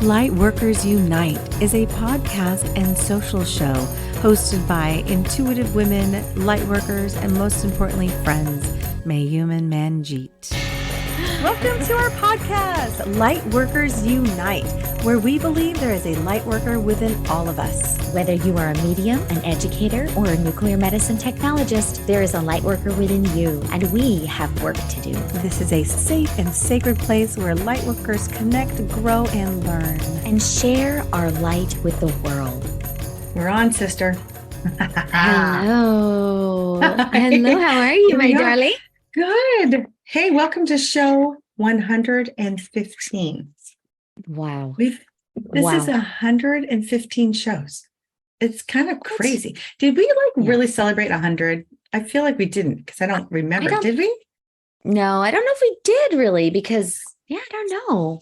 Lightworkers Unite is a podcast and social show hosted by intuitive women, lightworkers, and most importantly, friends, Mayume and Manjeet. Welcome to our podcast, Lightworkers Unite, where we believe there is a lightworker within all of us. Whether you are a medium, an educator, or a nuclear medicine technologist, there is a lightworker within you, and we have work to do. This is a safe and sacred place where lightworkers connect, grow, and learn. And share our light with the world. We're on, sister. Hello. Hello, how are you, my darling? Good. Hey, welcome to show 115. Wow. This is 115 shows. It's kind of crazy. Did we really celebrate 100? I feel like we didn't because I don't remember. Did we? No, I don't know if we did really because, I don't know.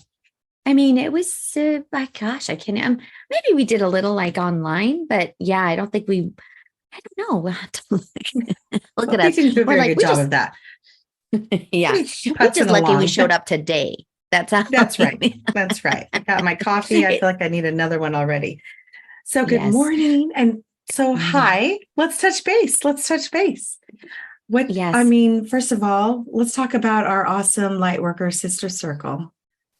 I mean, it was, my gosh, I can't, maybe we did a little online, but I don't think I don't know. We'll have to look at us. We didn't do a very good job of that. Yeah. We're just lucky we showed up today. That's right. That's right. I got my coffee. I feel like I need another one already. So good morning. And so hi, let's touch base. First of all, let's talk about our awesome Lightworker Sister Circle.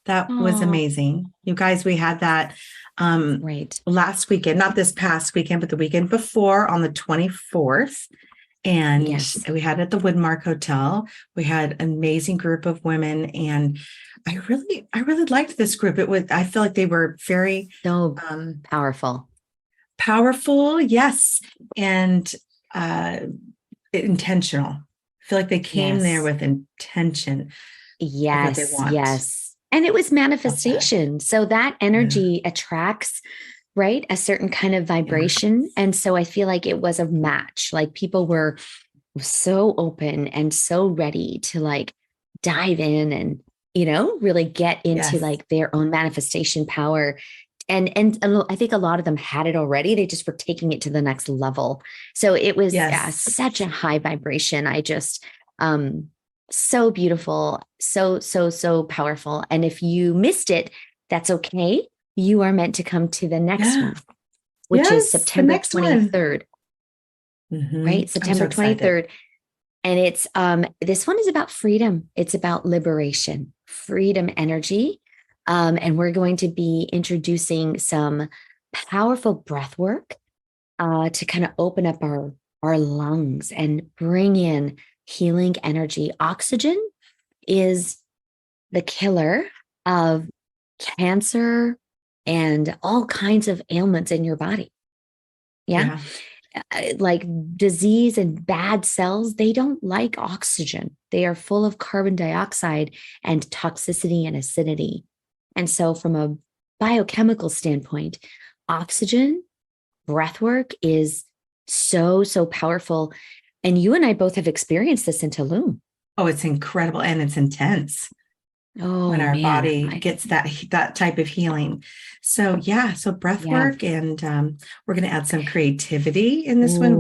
That was amazing. You guys, we had that last weekend, not this past weekend, but the weekend before on the 24th. And we had it at the Woodmark Hotel. We had an amazing group of women, and I really liked this group. I feel like they were very powerful, yes, and intentional. I feel like they came there with intention. Yes. And it was manifestation. So that energy attracts, right, a certain kind of vibration. And so I feel like it was a match. Like people were so open and so ready to dive in and, really get into their own manifestation power. And I think a lot of them had it already. They just were taking it to the next level. So it was such a high vibration. I just, so beautiful, so powerful. And if you missed it, that's okay. You are meant to come to the next one, which is September 23rd, right? September 23rd. And it's, this one is about freedom. It's about liberation, freedom energy. And we're going to be introducing some powerful breath work to kind of open up our lungs and bring in healing energy. Oxygen is the killer of cancer and all kinds of ailments in your body. Like disease and bad cells, they don't like oxygen. They are full of carbon dioxide and toxicity and acidity. And so from a biochemical standpoint, oxygen, breath work is so powerful. And you and I both have experienced this in Tulum. Oh, it's incredible. And it's intense. When our body gets that type of healing. So breath work, and we're going to add some creativity in this one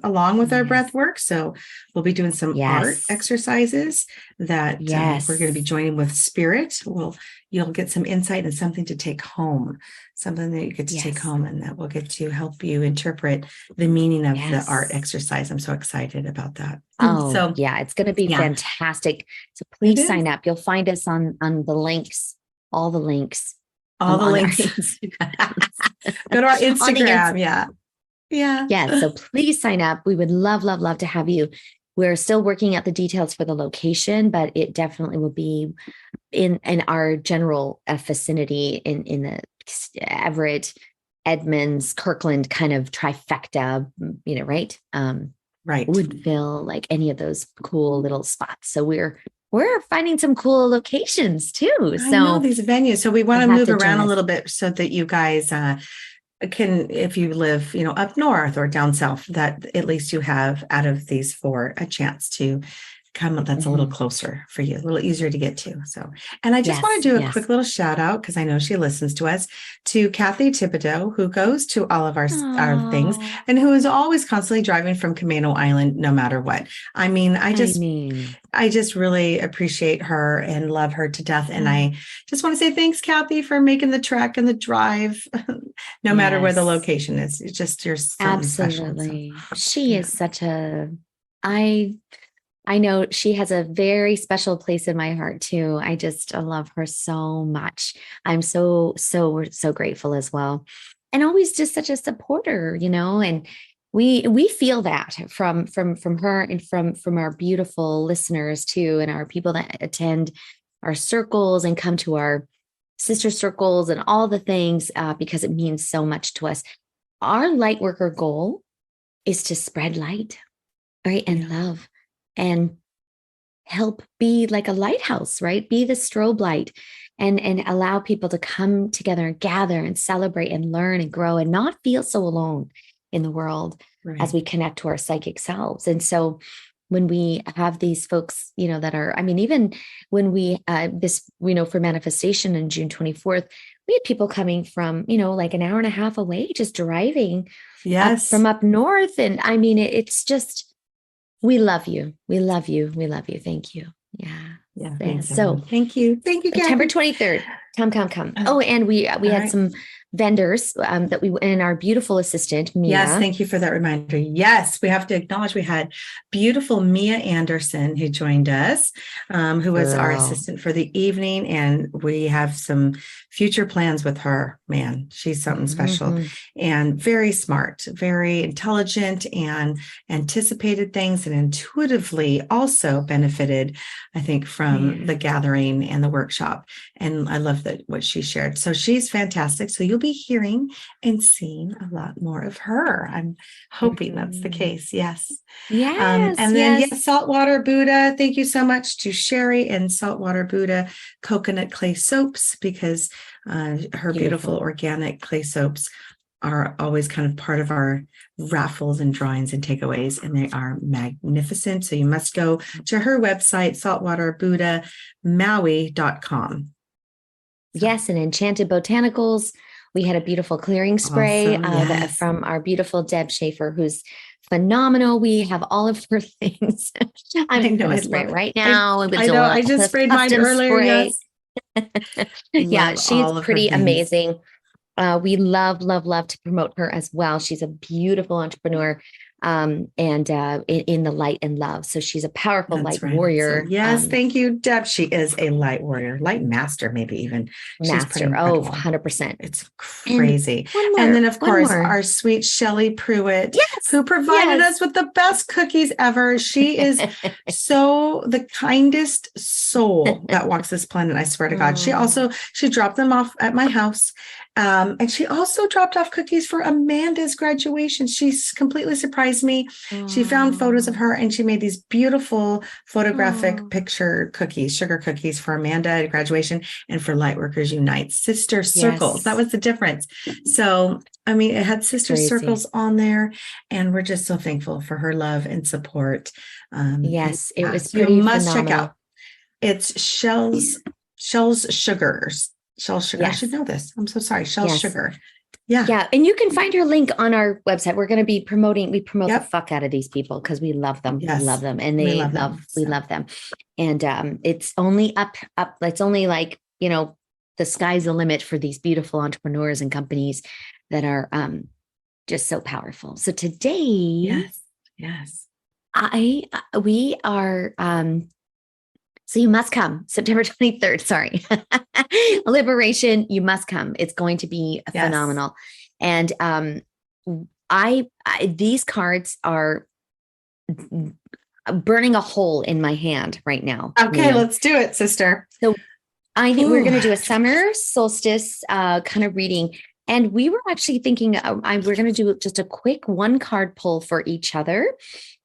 along with our breath work. So we'll be doing some art exercises that we're going to be joining with spirit. You'll get some insight and something to take home, something that you get to take home, and that will get to help you interpret the meaning of the art exercise. I'm so excited about that. It's going to be fantastic. So please sign up. You'll find us on the links, all the links. Go to our Instagram. So please sign up. We would love to have you. We're still working out the details for the location, but it definitely will be in our general vicinity in the Everett, Edmonds, Kirkland kind of trifecta, right? Woodville, like any of those cool little spots. So we're finding some cool locations too. I know these venues. So we want to move around a little bit so that you guys can, if you live, up north or down south, that at least you have out of these 4 a chance to come that's a little closer for you, a little easier to get to. So, and I just want to do a quick little shout out, because I know she listens to us, to Kathy Thibodeau, who goes to all of our things and who is always constantly driving from Camano Island, no matter what. I mean, I just really appreciate her and love her to death. And I just want to say thanks, Kathy, for making the trek and the drive, no matter where the location is. It's just, you're something absolutely special. So, she is such a, I know she has a very special place in my heart too. I love her so much. I'm so grateful as well. And always just such a supporter, and we feel that from her and from our beautiful listeners too, and our people that attend our circles and come to our sister circles and all the things, because it means so much to us. Our Lightworker goal is to spread light, right? And love, and help be like a lighthouse, right? Be the strobe light, and allow people to come together and gather and celebrate and learn and grow and not feel so alone in the world as we connect to our psychic selves. And so when we have these folks, that are, I mean, even when we, for manifestation on June 24th, we had people coming from, like an hour and a half away, just driving from up north. And I mean, it's just, we love you. We love you. We love you. Thank you. Yeah. So thank you. September 23rd. Come. Oh, and we had some vendors that and our beautiful assistant, Mia. Yes, thank you for that reminder. Yes, we have to acknowledge we had beautiful Mia Anderson who joined us, who was our assistant for the evening. And we have some future plans with her. Man, she's something special and very smart, very intelligent, and anticipated things, and intuitively also benefited, I think, from the gathering and the workshop. And I love what she shared. So she's fantastic. So you'll be hearing and seeing a lot more of her. I'm hoping that's the case. Yes. And then Saltwater Buddha. Thank you so much to Sherry and Saltwater Buddha coconut clay soaps, because her beautiful organic clay soaps are always kind of part of our raffles and drawings and takeaways, and they are magnificent. So you must go to her website, saltwaterbuddhamaui.com. Yes, and Enchanted Botanicals. We had a beautiful clearing spray from our beautiful Deb Schaefer, who's phenomenal. We have all of her things. I'm going to spray it right now. I just sprayed mine earlier. Yes. She's pretty amazing. We love to promote her as well. She's a beautiful entrepreneur, and in the light and love. So she's a powerful light warrior. So, thank you, Deb. She is a light warrior, light master, maybe even. Master. 100%. It's crazy. And then, of course, our sweet Shelley Pruitt, who provided us with the best cookies ever. She is so the kindest soul that walks this planet. I swear to God. She dropped them off at my house. And she also dropped off cookies for Amanda's graduation. She's completely surprised me. She found photos of her, and she made these beautiful photographic picture cookies, sugar cookies for Amanda at graduation, and for Lightworkers Unite Sister Circles. That was the difference. So, I mean, it had Sister Circles on there, and we're just so thankful for her love and support. It was pretty you must phenomenal. Check out. It's Shell's Sugars. Shell Sugar. I should know this. I'm so sorry. Shell Sugar. Yeah. And you can find her link on our website. We're going to be promote the fuck out of these people, because we love them. Yes. We love them. And we love them. And it's only up. It's only like, the sky's the limit for these beautiful entrepreneurs and companies that are just so powerful. So today, we are, so you must come September 23rd. Sorry. Liberation. You must come. It's going to be phenomenal. And these cards are burning a hole in my hand right now. Okay, let's do it, sister. So I think we're going to do a summer solstice kind of reading. And we were actually thinking we're going to do just a quick 1 card pull for each other.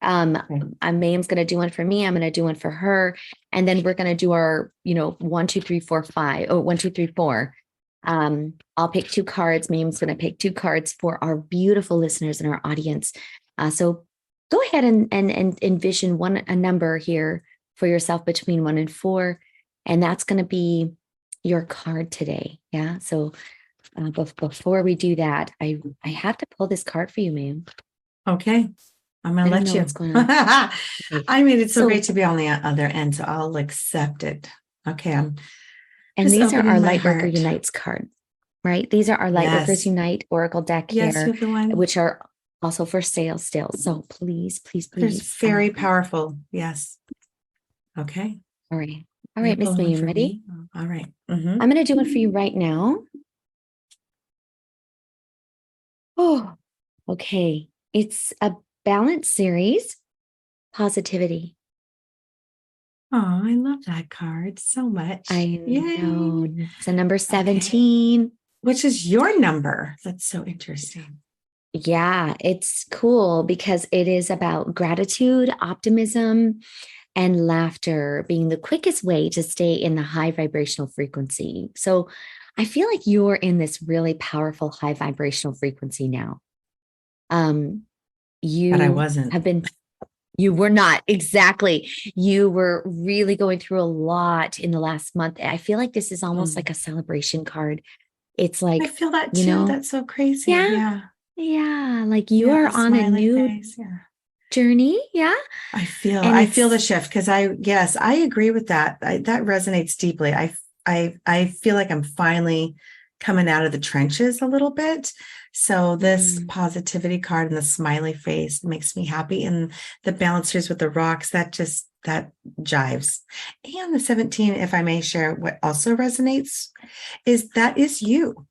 Mayume's going to do one for me. I'm going to do one for her. And then we're going to do our, 1, 2, 3, 4, 5. Oh, 1, 2, 3, 4. I'll pick 2 cards. Mayume's going to pick 2 cards for our beautiful listeners in our audience. So go ahead and envision a number here for yourself between 1 and 4. And that's going to be your card today. Yeah. So before we do that, I have to pull this card for you, ma'am. Okay. I'm going to let you. What's going on. Okay. I mean, it's so great to be on the other end, so I'll accept it. Okay. And these are our Lightworker Unites card, right? These are our Lightworkers Unite Oracle deck here, which are also for sale still. So please. It's very powerful. Yes. Okay. All right. Miss Mayume, ready? All right. I'm going to do it for you right now. Oh, okay. It's a balance series, positivity. Oh, I love that card so much. I know. It's a number 17. Which is your number. That's so interesting. Yeah, it's cool because it is about gratitude, optimism, and laughter being the quickest way to stay in the high vibrational frequency. So I feel like you're in this really powerful high vibrational frequency now. But I wasn't. You were not. Exactly. You were really going through a lot in the last month. I feel like this is almost like a celebration card. It's like, I feel that too. That's so crazy. Yeah. Like you are on a new journey. Yeah. I feel the shift because I agree with that. That resonates deeply. I feel like I'm finally coming out of the trenches a little bit. So this positivity card and the smiley face makes me happy. And the balancers with the rocks, that jives. And the 17, if I may share, what also resonates is you.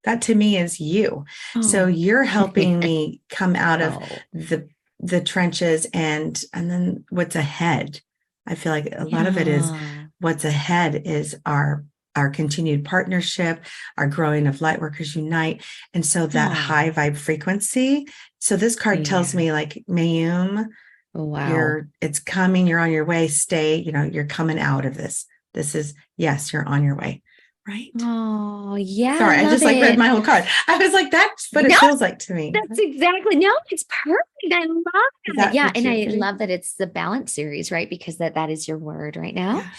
That to me is you. Oh. So you're helping me come out of the trenches and then what's ahead. I feel like a lot of it is what's ahead is our continued partnership, our growing of Lightworkers Unite. And so that high vibe frequency. So this card tells me like, Mayume, it's coming, you're on your way, stay, you're coming out of this. This is, yes, you're on your way. Right. Oh, yeah. Sorry, I just read my whole card. I was like, that's what it feels like to me. That's exactly. No, it's perfect. I love it. Yeah. And I love that it's the balance series, right? Because that is your word right now. Yeah.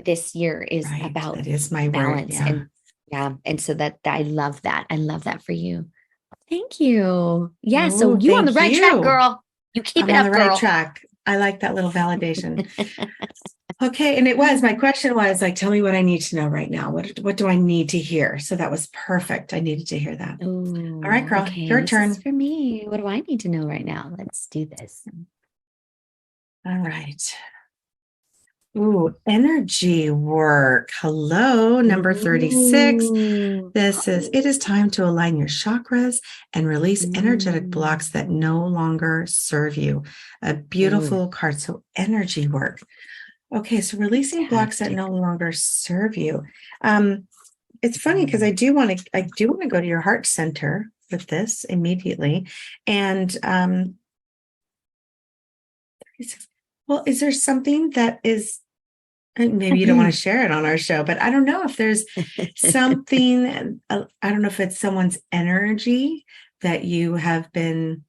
This year is about that is my balance. Word. Yeah. And so that I love that. I love that for you. Thank you. Yeah. So you on the right track, girl. You keep it up, on the right track. I like that little validation. Okay. And my question was like, tell me what I need to know right now. What do I need to hear? So that was perfect. I needed to hear that. Ooh, all right, girl, okay. Your turn. For me. What do I need to know right now? Let's do this. All right. Ooh, energy work. Hello, number 36. It is time to align your chakras and release energetic blocks that no longer serve you. A beautiful card. So energy work. Okay, so releasing blocks that no longer serve you. It's funny because I do want to go to your heart center with this immediately. And well, is there something that is, maybe you don't want to share it on our show, but I don't know if there's something, I don't know if it's someone's energy that you have been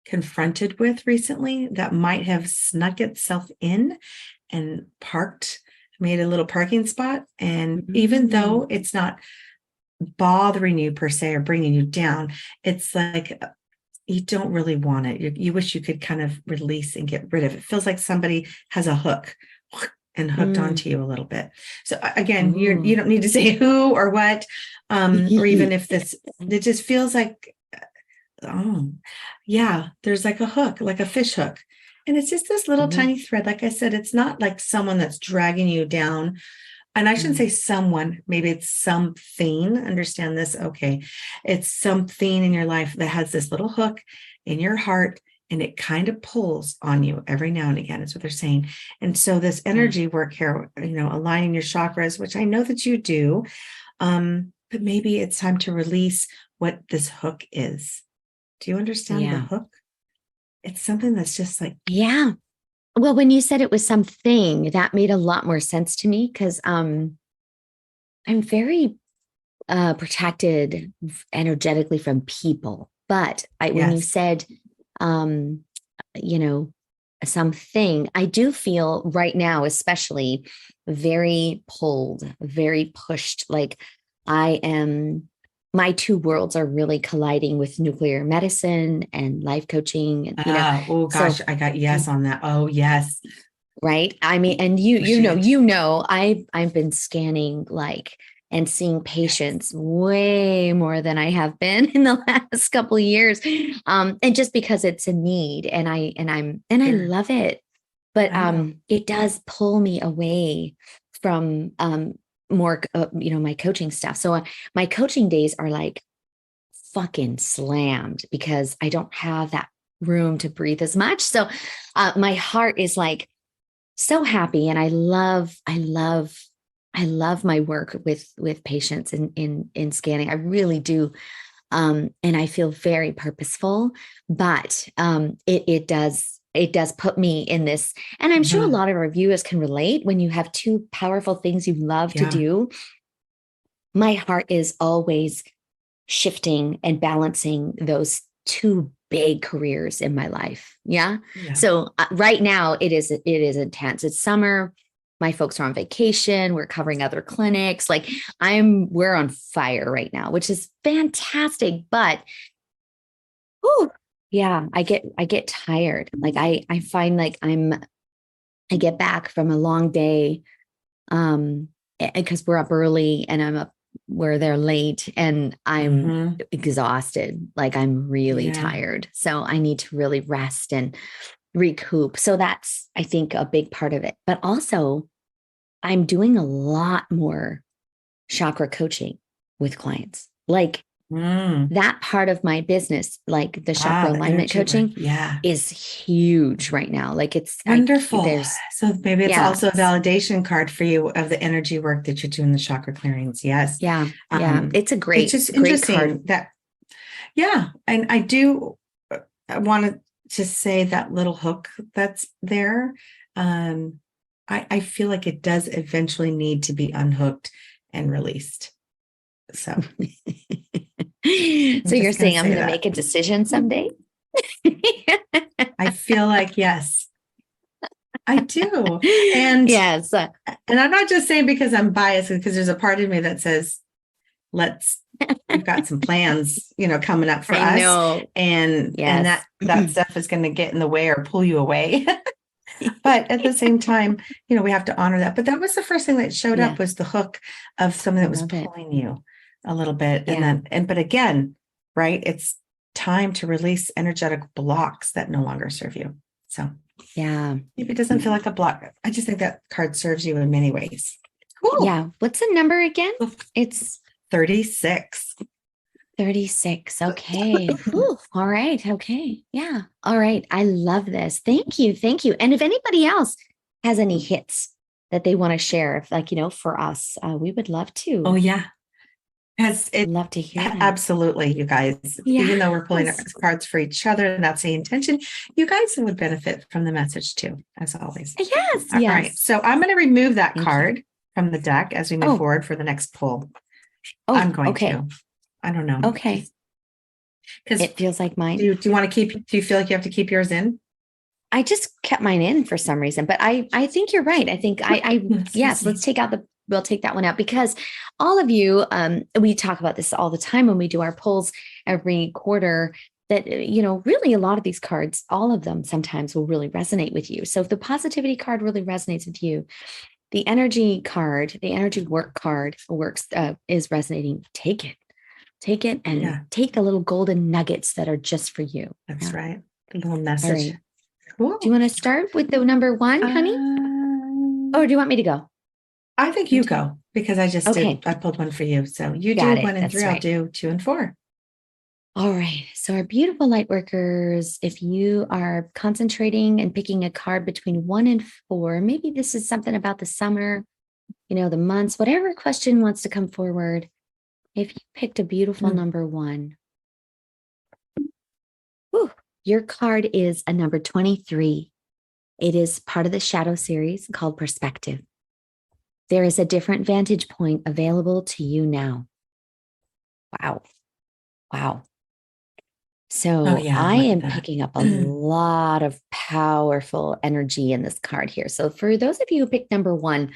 confronted with recently that might have snuck itself in and made a little parking spot. And even though it's not bothering you per se or bringing you down, it's like you don't really want it. You wish you could kind of release and get rid of it. It feels like somebody has a hook and hooked onto you a little bit. So again, you don't need to say who or what, or even if it just feels like, there's like a hook, like a fish hook. And it's just this little tiny thread. Like I said, it's not like someone that's dragging you down. And I shouldn't say someone, maybe it's something, understand this. Okay. It's something in your life that has this little hook in your heart and it kind of pulls on you every now and again, is what they're saying. And so this energy work here, aligning your chakras, which I know that you do, but maybe it's time to release what this hook is. Do you understand the hook? It's something that's just like, well, when you said it was something, that made a lot more sense to me because I'm very protected energetically from people. But when you said, something. I do feel right now, especially very pulled, very pushed. Like my two worlds are really colliding with nuclear medicine and life coaching. And, oh gosh, so, I got yes on that. Oh yes. Right. I mean, and I've been scanning and seeing patients way more than I have been in the last couple of years. And just because it's a need and I love it, but it does pull me away from more, my coaching stuff. So my coaching days are like fucking slammed because I don't have that room to breathe as much. So my heart is like so happy. And I love my work with patients in scanning. I really do. And I feel very purposeful, but it does put me in this. And I'm sure a lot of our viewers can relate when you have two powerful things you love to do. My heart is always shifting and balancing those two big careers in my life. Yeah. So right now it is intense. It's summer. My folks are on vacation. We're covering other clinics. Like we're on fire right now, which is fantastic. But I get tired. Like I find like I get back from a long day because we're up early and we're there late and I'm exhausted. Like I'm really tired. So I need to really rest and recoup. So that's, I think, a big part of it. But also I'm doing a lot more chakra coaching with clients. Like that part of my business, like the chakra alignment coaching is huge right now. Like it's wonderful. So maybe it's also a validation card for you of the energy work that you do in the chakra clearings. Yes. Yeah. It's a great, it's just great interesting card. that, and I wanted to say that little hook that's there. I feel like it does eventually need to be unhooked and released. So you're saying I'm going to make a decision someday? I feel like, yes, I do. And yes. And I'm not just saying because I'm biased, because there's a part of me that says, we've got some plans, coming up for us. Know. And that stuff is going to get in the way or pull you away. But at the same time, we have to honor that. But that was the first thing that showed up, was the hook of something that was pulling you a little bit. But again, right, it's time to release energetic blocks that no longer serve you. So if it doesn't feel like a block, I just think that card serves you in many ways. Cool. Yeah. What's the number again? It's 36. 36. Okay. Ooh, all right. Okay. Yeah. All right. I love this. Thank you. Thank you. And if anybody else has any hits that they want to share, for us, we would love to. Oh, yeah. I'd love to hear that. Absolutely, you guys. Yes. Even though we're pulling cards for each other, and that's the intention, you guys would benefit from the message too, as always. Yes. All right. So I'm going to remove that card from the deck as we move forward for the next pull. I'm going to. I don't know. Okay. Because it feels like mine. Do you want to do you feel like you have to keep yours in? I just kept mine in for some reason, but I think you're right. I think let's take out we'll take that one out, because all of you, we talk about this all the time when we do our pulls every quarter, that, really a lot of these cards, all of them sometimes will really resonate with you. So if the positivity card really resonates with you, the energy card, the energy work card is resonating, take it and take the little golden nuggets that are just for you. That's right. A little message. Right. Cool. Do you want to start with the number one, honey? Or do you want me to go? I think you go, because I just did. I pulled one for you. So you do 1 and 3. Right. I'll do 2 and 4. All right. So our beautiful light workers, if you are concentrating and picking a card between 1 and 4, maybe this is something about the summer, the months, whatever question wants to come forward. If you picked a beautiful number 1, your card is a number 23. It is part of the shadow series called Perspective. There is a different vantage point available to you now. Wow. So yeah, I am picking up a lot of powerful energy in this card here. So for those of you who picked number 1,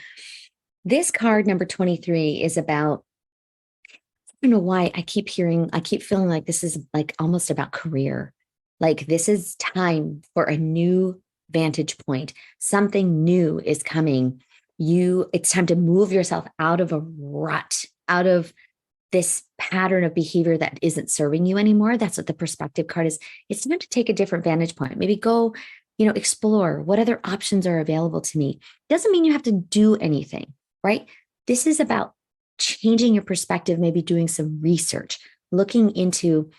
this card, number 23, is about, I don't know why I keep feeling like this is like almost about career. Like this is time for a new vantage point. Something new is coming. It's time to move yourself out of a rut, out of this pattern of behavior that isn't serving you anymore. That's what the perspective card is. It's time to take a different vantage point. Maybe go, explore what other options are available to me. Doesn't mean you have to do anything, right? This is about changing your perspective, maybe doing some research, looking into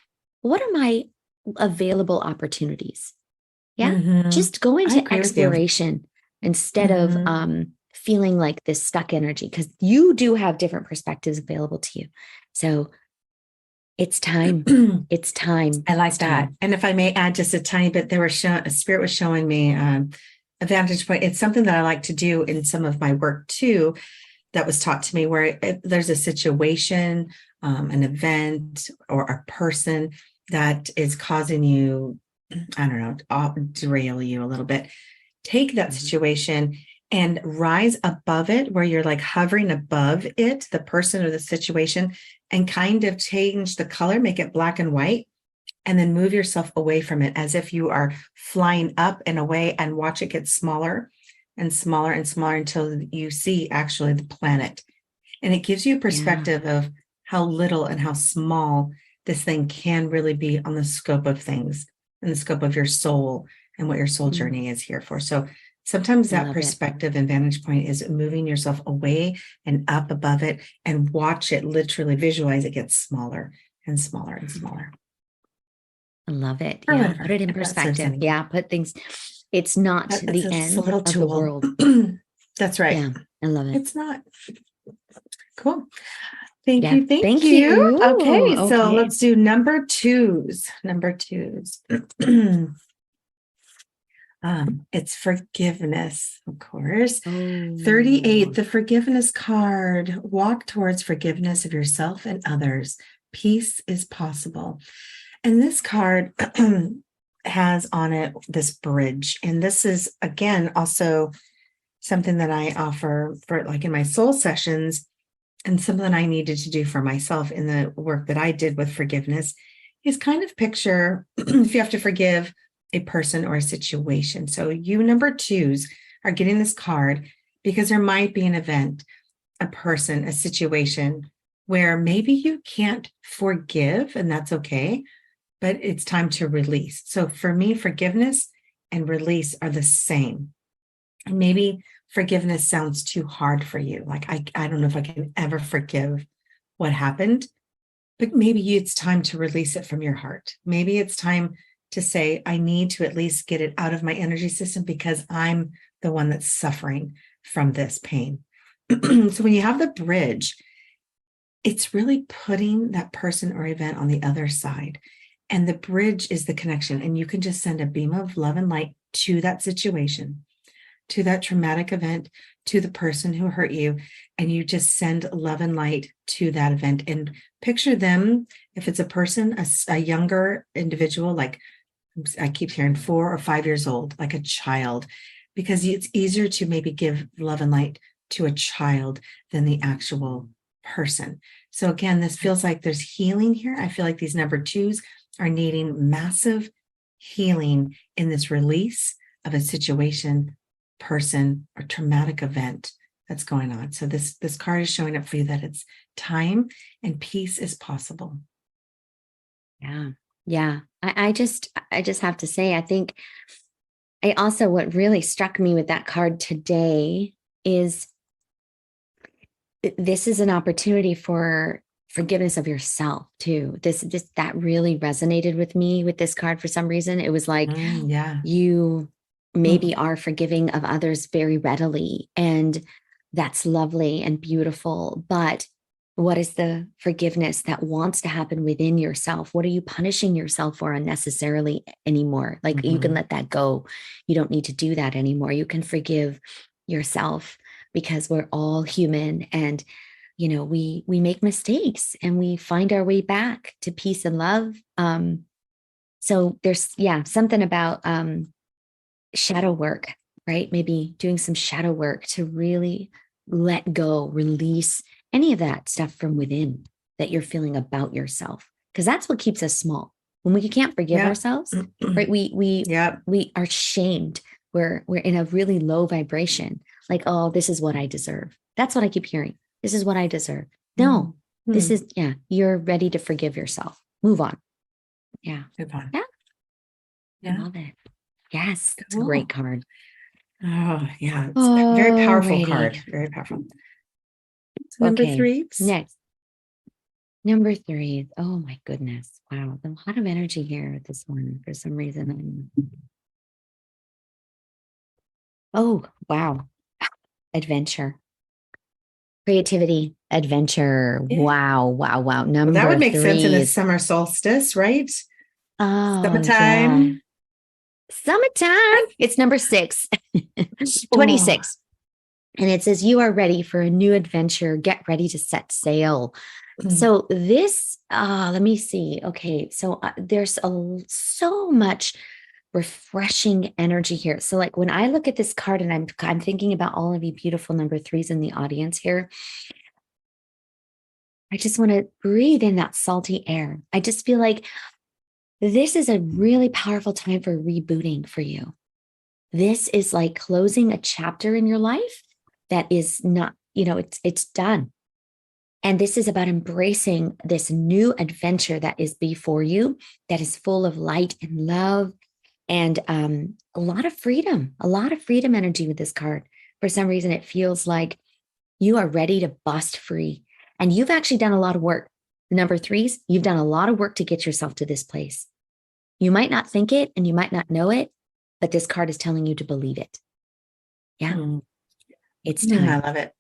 what are my available opportunities. Yeah. Mm-hmm. Just go into exploration instead of feeling like this stuck energy, because you do have different perspectives available to you. So it's time. It's time. I like that. And if I may add just a tiny bit, a spirit was showing me a vantage point. It's something that I like to do in some of my work too, that was taught to me, where there's a situation, an event, or a person that is causing you, I don't know, derail you a little bit. Take that situation and rise above it, where you're like hovering above it, the person or the situation, and kind of change the color, make it black and white, and then move yourself away from it as if you are flying up and away, and watch it get smaller and smaller and smaller until you see actually the planet. And it gives you a perspective of how little and how small this thing can really be on the scope of things and the scope of your soul and what your soul journey is here for. So sometimes that perspective and vantage point is moving yourself away and up above it, and watch it, literally visualize it get smaller and smaller and smaller. I love it. Yeah. Put it in perspective. Yeah. Put things, it's not the end of the world. That's right. Yeah. I love it. It's not. Cool. Thank you. Okay. So let's do number twos. It's forgiveness, of course. 38, the forgiveness card. Walk towards forgiveness of yourself and others. Peace is possible. And this card has on it this bridge. And this is, again, also something that I offer for like in my soul sessions, and something I needed to do for myself in the work that I did with forgiveness, is kind of picture if you have to forgive a person or a situation. So you number twos are getting this card because there might be an event, a person, a situation where maybe you can't forgive, and that's okay, but it's time to release. So for me, forgiveness and release are the same. And maybe forgiveness sounds too hard for you. Like, I don't know if I can ever forgive what happened, but maybe it's time to release it from your heart. Maybe it's time to say, I need to at least get it out of my energy system because I'm the one that's suffering from this pain. So when you have the bridge, it's really putting that person or event on the other side. And the bridge is the connection. And you can just send a beam of love and light to that situation, to that traumatic event, to the person who hurt you. And you just send love and light to that event, and picture them. If it's a person, a younger individual, like I keep hearing 4 or 5 years old, like a child, because it's easier to maybe give love and light to a child than the actual person. So again, this feels like there's healing here. I feel like these number twos are needing massive healing in this release of a situation, person, or traumatic event that's going on. So this card is showing up for you that it's time and peace is possible. Yeah. I just have to say, I think what really struck me with that card today is this is an opportunity for forgiveness of yourself too. That really resonated with me with this card for some reason. It was like, you maybe are forgiving of others very readily, and that's lovely and beautiful. But what is the forgiveness that wants to happen within yourself? What are you punishing yourself for unnecessarily anymore? Like you can let that go. You don't need to do that anymore. You can forgive yourself, because we're all human, and we make mistakes and we find our way back to peace and love. So there's, something about shadow work, right? Maybe doing some shadow work to really let go, release any of that stuff from within that you're feeling about yourself. Because that's what keeps us small. When we can't forgive ourselves, right? We are shamed. We're in a really low vibration. Like, oh, this is what I deserve. That's what I keep hearing. This is what I deserve. No, this is, you're ready to forgive yourself. Move on. Yeah. Move on. I love it. Yes. It's a great card. Oh, yeah. It's a very powerful card. Very powerful. So number 3. Next. Number 3. Oh my goodness. Wow. A lot of energy here with this one for some reason. Oh, wow. Adventure. Creativity, adventure. Yeah. Wow. Number that would make 3 sense in the summer solstice, right? Oh, Summertime. Yeah. Summertime. It's number 6, 26. And it says, you are ready for a new adventure. Get ready to set sail. So this, let me see. Okay. So there's so much refreshing energy here. So like when I look at this card and I'm thinking about all of you beautiful number 3s in the audience here, I just want to breathe in that salty air. I just feel like this is a really powerful time for rebooting for you. This is like closing a chapter in your life that is not, it's done. And this is about embracing this new adventure that is before you, that is full of light and love and a lot of freedom energy with this card. For some reason, it feels like you are ready to bust free. And you've actually done a lot of work. Number 3s, you've done a lot of work to get yourself to this place. You might not think it and you might not know it, but this card is telling you to believe it. Yeah. It's time. I love it.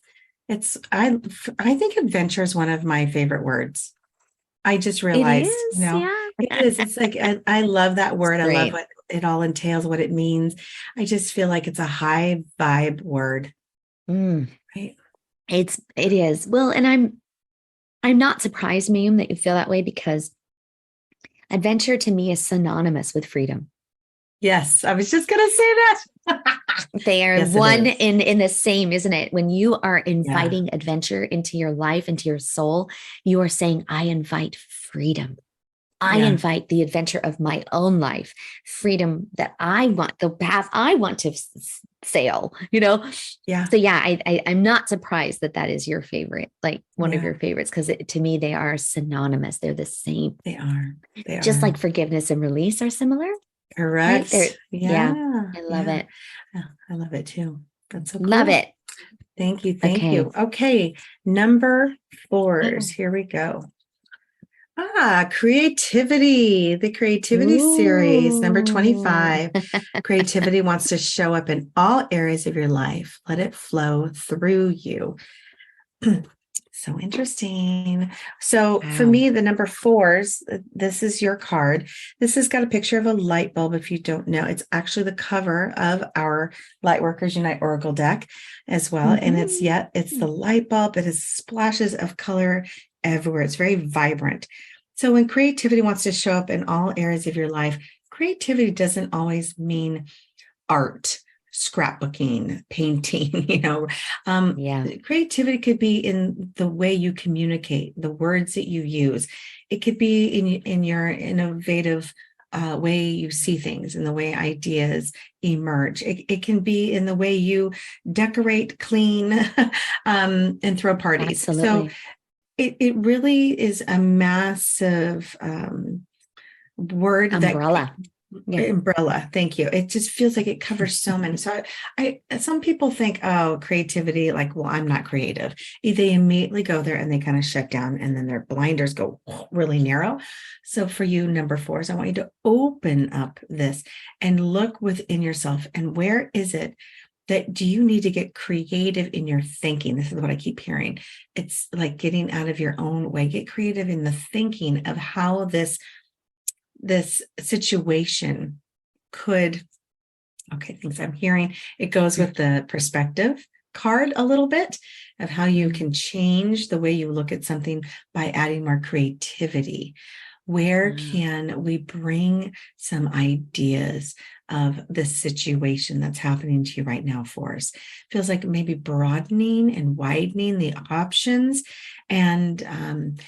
I think adventure is one of my favorite words. I just realized, it is. It's like, I love that word. I love what it all entails, what it means. I just feel like it's a high vibe word. Right. It is. Well, and I'm not surprised, Mayume, that you feel that way, because adventure to me is synonymous with freedom. Yes, I was just going to say that. They are one in the same, isn't it? When you are inviting adventure into your life, into your soul, you are saying, I invite freedom. I invite the adventure of my own life, freedom that I want, the path I want to sail, Yeah. So I'm not surprised that is your favorite, like one of your favorites, because to me, they are synonymous. They're the same. They are. Just like forgiveness and release are similar. Correct. Right? I love it. I love it too. That's so cool. Love it. Thank you. Thank you. Okay. Number 4s. Here we go. Creativity. The creativity series, number 25. Creativity wants to show up in all areas of your life. Let it flow through you. So interesting. So for me, the number 4s, this is your card. This has got a picture of a light bulb. If you don't know, it's actually the cover of our Lightworkers Unite Oracle deck as well. And it's the light bulb. It has splashes of color everywhere. It's very vibrant. So when creativity wants to show up in all areas of your life, creativity doesn't always mean art, scrapbooking, painting, Creativity could be in the way you communicate, the words that you use. It could be in your innovative way you see things, in the way ideas emerge. It can be in the way you decorate, clean, and throw parties. Absolutely. So it really is a massive word. Umbrella. Umbrella. Thank you. It just feels like it covers so many. So some people think, creativity, like, well, I'm not creative. They immediately go there and they kind of shut down, and then their blinders go really narrow. So for you, number 4s, I want you to open up this and look within yourself. And where is it that do you need to get creative in your thinking? This is what I keep hearing. It's like getting out of your own way. Get creative in the thinking of how this situation could, things I'm hearing. It goes with the perspective card a little bit of how you can change the way you look at something by adding more creativity. Where can we bring some ideas of the situation that's happening to you right now for us? Feels like maybe broadening and widening the options, and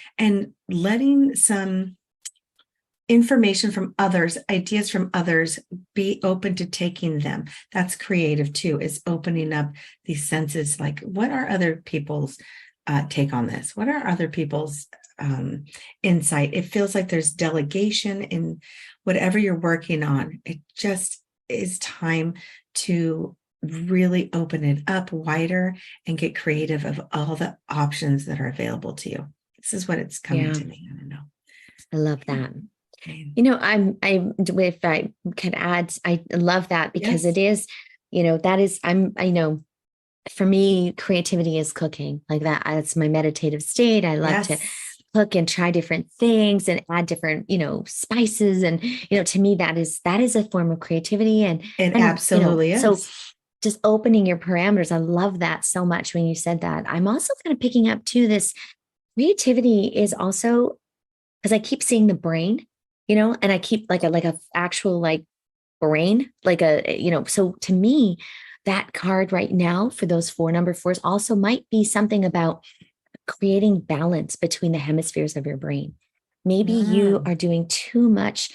letting some information from others, ideas from others, be open to taking them. That's creative too, is opening up these senses. Like, what are other people's take on this? What are other people's insight? It feels like there's delegation in whatever you're working on. It just is time to really open it up wider and get creative of all the options that are available to you. This is what it's coming to me. I don't know. I love that. If I could add, I love that because it is, I know for me, creativity is cooking like that. It's my meditative state. I love to cook and try different things and add different, spices. And, to me, that is a form of creativity. And it absolutely is. So just opening your parameters. I love that so much when you said that. I'm also kind of picking up too, this creativity is also, because I keep seeing the brain, and I keep like a actual like brain, like so to me, that card right now for those number fours also might be something about creating balance between the hemispheres of your brain. Maybe you are doing too much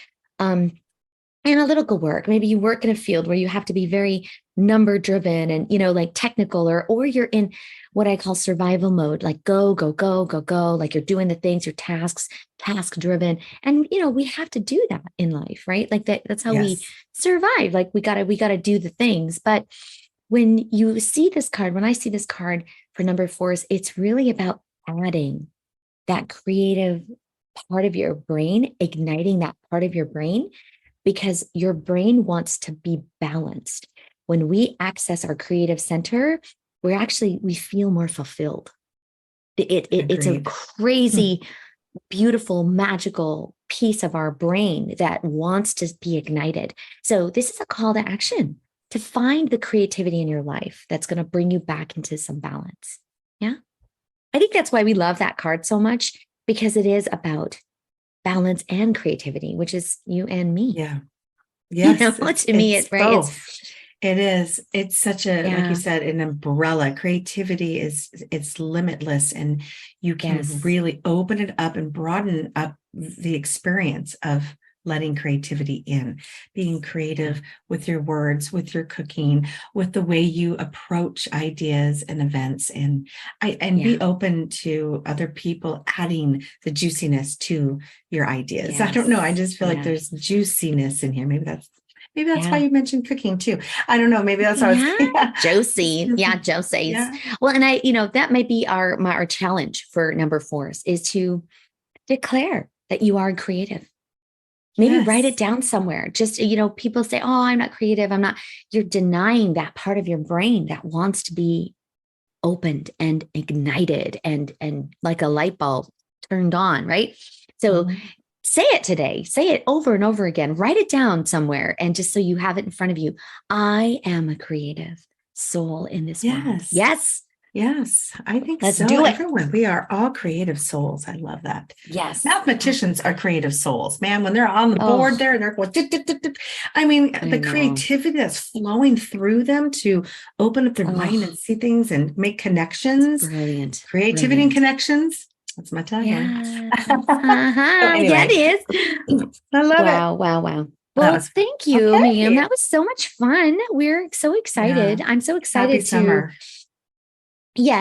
analytical work. Maybe you work in a field where you have to be very number driven and, like technical, or you're in what I call survival mode, like go, go, go, go, go, like you're doing the things, your task driven. And, we have to do that in life, right? Like that's how we survive. Like we gotta do the things. But when you see this card, when I see this card for number fours, it's really about adding that creative part of your brain, igniting that part of your brain, because your brain wants to be balanced. When we access our creative center, we feel more fulfilled. It's a crazy, beautiful, magical piece of our brain that wants to be ignited. So this is a call to action to find the creativity in your life that's going to bring you back into some balance. Yeah. I think that's why we love that card so much, because it is about balance and creativity, which is you and me. Yeah. Yes. To me, it's right. It is. It's such a, like you said, an umbrella. Creativity it's limitless, and you can really open it up and broaden up the experience of letting creativity in, being creative with your words, with your cooking, with the way you approach ideas and events, and be open to other people adding the juiciness to your ideas. I don't know. I just feel like there's juiciness in here. Maybe that's why you mentioned cooking too. I don't know. Maybe that's how it's Josie. Yeah, Josie's. Yeah. Well, and that might be our challenge for number fours, is to declare that you are creative. Maybe write it down somewhere. Just, people say, oh, I'm not creative. I'm not. You're denying that part of your brain that wants to be opened and ignited and like a light bulb turned on, right? So say it today. Say it over and over again. Write it down somewhere. And just so you have it in front of you. I am a creative soul in this world. Yes, I think Let's so. do it. Everyone, we are all creative souls. I love that. Yes. Mathematicians are creative souls, man. When they're on the board there and they're going, I mean, the creativity that's flowing through them to open up their mind and see things and make connections. Brilliant. Creativity and connections. That's my tagline. Anyway. Yeah, it is. I love it. Wow. Well, thank you, Mayume. That was so much fun. We're so excited. I'm so excited Happy summer.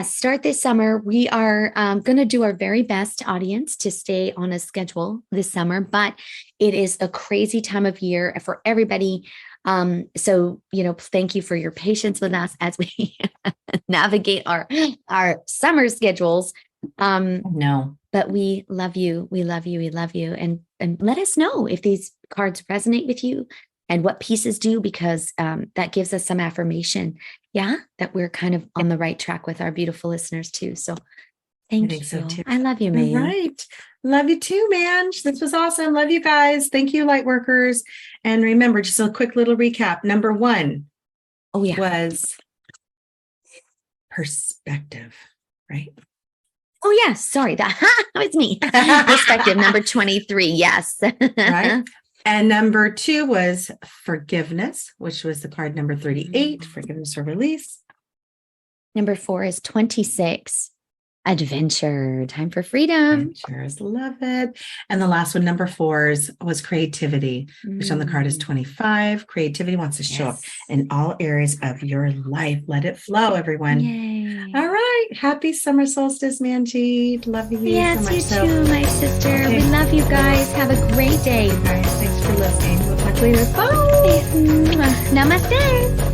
Start this summer. We are going to do our very best, audience, to stay on a schedule this summer, but it is a crazy time of year for everybody. So, thank you for your patience with us as we navigate our summer schedules. No, but we love you. We love you. We love you. And let us know if these cards resonate with you and what pieces do, because that gives us some affirmation. That we're kind of on the right track with our beautiful listeners too. So thank you. So too. I love you, Mayume. Right. Love you too, man. This was awesome. Love you guys. Thank you, Lightworkers. And remember, just a quick little recap. Number one was perspective, right? Oh, yes. Sorry. That was me. Perspective number 23. Yes. Right. And number 2 was forgiveness, which was the card number 38, forgiveness or release. Number 4 is 26. Adventure, time for freedom. Adventures, love it. And the last one, number 4, was creativity, which on the card is 25. Creativity wants to show up in all areas of your life. Let it flow, everyone. Yay. All right. Happy summer solstice, Manjeet. Love you. Yes, so much. You too, my sister. Okay. We love you guys. Have a great day. All right. Thanks for listening. We'll talk later. Bye. Namaste.